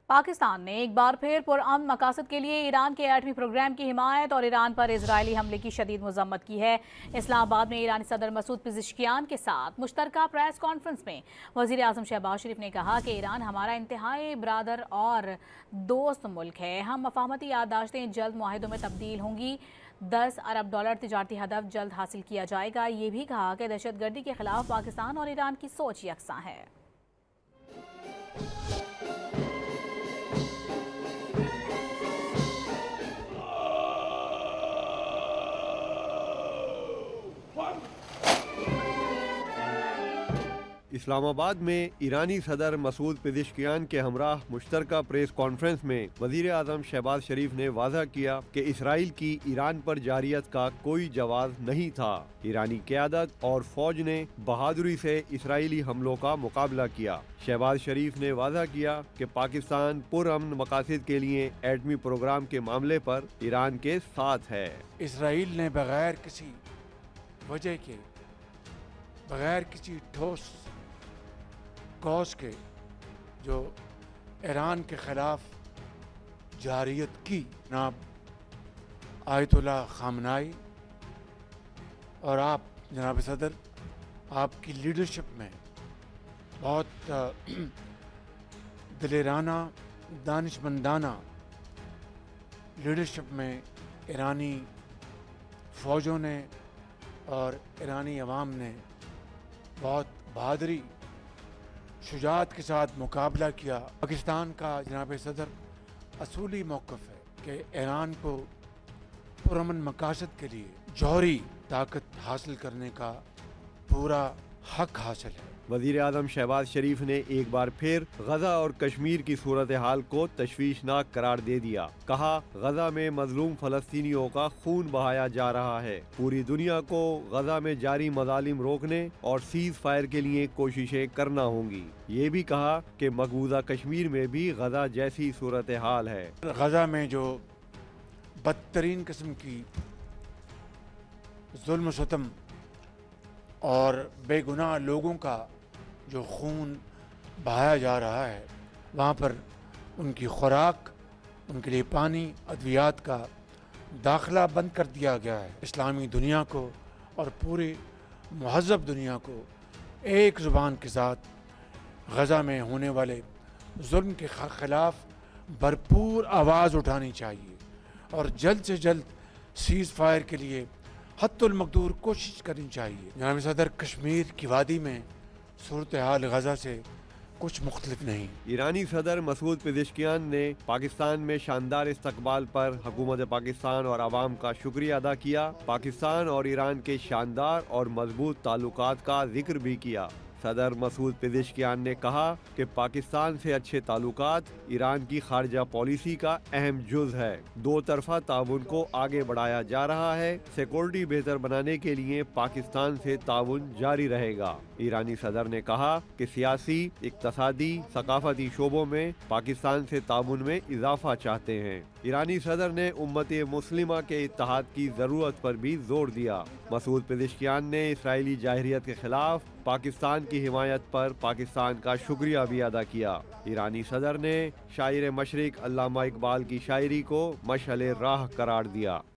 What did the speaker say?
پاکستان نے ایک بار پھر پرامن مقاصد کے لیے ایران کے ایٹمی پروگرام کی حمایت اور ایران پر اسرائیلی حملے کی شدید مذمت کی ہے۔ اسلام آباد میں ایرانی صدر مسعود پزشکیان کے ساتھ مشترکہ پریس کانفرنس میں وزیر اعظم شہباز شریف نے کہا کہ ایران ہمارا انتہائی برادر اور دوست ملک ہے۔ ہم مفاہمتی یادداشتیں جلد معاہدوں میں تبدیل ہوں گی۔ $10 ارب تجارتی ہدف جلد حاصل کیا جائے گا۔ یہ بھی کہا کہ دہشت گردی کے خلاف پاکستان اور ایران کی سوچ یکساں ہے۔ اسلام آباد میں ایرانی صدر مسعود پزشکیان کے ہمراہ مشترکہ پریس کانفرنس میں وزیر اعظم شہباز شریف نے واضح کیا کہ اسرائیل کی ایران پر جارحیت کا کوئی جواز نہیں تھا۔ ایرانی قیادت اور فوج نے بہادری سے اسرائیلی حملوں کا مقابلہ کیا۔ شہباز شریف نے واضح کیا کہ پاکستان پرامن مقاصد کے لیے ایٹمی پروگرام کے معاملے پر ایران کے ساتھ ہے۔ اسرائیل نے بغیر کسی وجہ کے، بغیر کسی ٹھوس کوز کے جو ایران کے خلاف جارحیت کی، جناب آیت اللہ خامنائی اور آپ جناب صدر، آپ کی لیڈرشپ میں بہت دلیرانہ، دانشمندانہ لیڈرشپ میں ایرانی فوجوں نے اور ایرانی عوام نے بہت بہادری، شجاعت کے ساتھ مقابلہ کیا۔ پاکستان کا جناب صدر اصولی موقف ہے کہ ایران کو پرامن مقاصد کے لیے جوہری طاقت حاصل کرنے کا پورا حق حاصل ہے۔ وزیر اعظم شہباز شریف نے ایک بار پھر غزہ اور کشمیر کی صورتحال کو تشویشناک قرار دے دیا۔ کہا، غزہ میں مظلوم فلسطینیوں کا خون بہایا جا رہا ہے۔ پوری دنیا کو غزہ میں جاری مظالم روکنے اور سیز فائر کے لیے کوششیں کرنا ہوں گی۔ یہ بھی کہا کہ مقبوضہ کشمیر میں بھی غزہ جیسی صورتحال ہے۔ غزہ میں جو بدترین قسم کی ظلم و ستم اور بے گناہ لوگوں کا جو خون بہایا جا رہا ہے، وہاں پر ان کی خوراک، ان کے لیے پانی، ادویات کا داخلہ بند کر دیا گیا ہے۔ اسلامی دنیا کو اور پوری مہذب دنیا کو ایک زبان کے ساتھ غزہ میں ہونے والے ظلم کے خلاف بھرپور آواز اٹھانی چاہیے اور جلد سے جلد سیز فائر کے لیے حتی المقدور کوشش کرنی چاہیے۔ جناب صدر، کشمیر کی وادی میں صورتحال غزہ سے کچھ مختلف نہیں۔ ایرانی صدر مسعود پزشکیان نے پاکستان میں شاندار استقبال پر حکومت پاکستان اور عوام کا شکریہ ادا کیا۔ پاکستان اور ایران کے شاندار اور مضبوط تعلقات کا ذکر بھی کیا۔ صدر مسعود پزشکیان نے کہا کہ پاکستان سے اچھے تعلقات ایران کی خارجہ پالیسی کا اہم جز ہے۔ دو طرفہ تعاون کو آگے بڑھایا جا رہا ہے۔ سیکورٹی بہتر بنانے کے لیے پاکستان سے تعاون جاری رہے گا۔ ایرانی صدر نے کہا کہ سیاسی، اقتصادی، ثقافتی شعبوں میں پاکستان سے تعاون میں اضافہ چاہتے ہیں۔ ایرانی صدر نے امت مسلمہ کے اتحاد کی ضرورت پر بھی زور دیا۔ مسعود پزشکیان نے اسرائیلی جارحیت کے خلاف پاکستان کی حمایت پر پاکستان کا شکریہ بھی ادا کیا۔ ایرانی صدر نے شاعر مشرق علامہ اقبال کی شاعری کو مشعل راہ قرار دیا۔